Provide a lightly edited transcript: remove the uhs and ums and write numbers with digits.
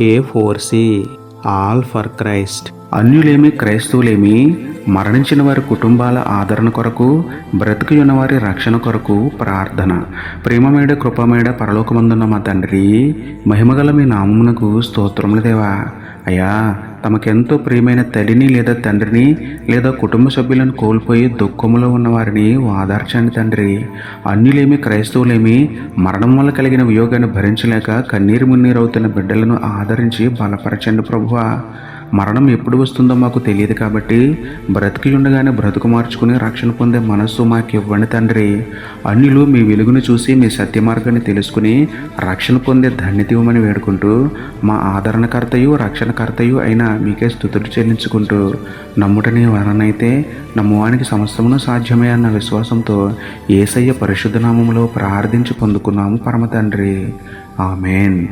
A4C all for Christ. అన్యులేమి క్రైస్తవులేమి మరణించిన వారి కుటుంబాల ఆదరణ కొరకు, బ్రతికి ఉన్నవారి రక్షణ కొరకు ప్రార్థన. ప్రేమమేడ కృపమేడ పరలోకమందున్న మా తండ్రి, మహిమగల మీ నామమునకు స్తోత్రములు దేవా. అయ్యా, తమకెంతో ప్రియమైన తల్లిని లేదా తండ్రిని లేదా కుటుంబ సభ్యులను కోల్పోయి దుఃఖములో ఉన్న వారిని ఓదార్చండి తండ్రి. అన్యులేమి క్రైస్తవులేమి మరణం వల్ల కలిగిన వియోగాన్ని భరించలేక కన్నీరు మున్నీరవుతున్న బిడ్డలను ఆదరించి బలపరచండి ప్రభువా. మరణం ఎప్పుడు వస్తుందో మాకు తెలియదు కాబట్టి బ్రతికి ఉండగానే బ్రతుకు మార్చుకుని రక్షణ పొందే మనస్సు మాకు ఇవ్వండి తండ్రి. అన్యులు మీ వెలుగును చూసి మీ సత్య మార్గాన్ని తెలుసుకుని రక్షణ పొందే ధన్యత ఇవ్వమని వేడుకుంటూ, మా ఆదరణకర్తయు రక్షణకర్తయు అయిన మీకే స్తుతులు చెల్లించుకుంటూ, నమ్ముటని వలనైతే నమ్మువానికి సమస్తమును సాధ్యమే అన్న విశ్వాసంతో యేసయ్య పరిశుద్ధ నామములో ప్రార్థించి పొందుకున్నాము పరమ తండ్రి. ఆమెన్.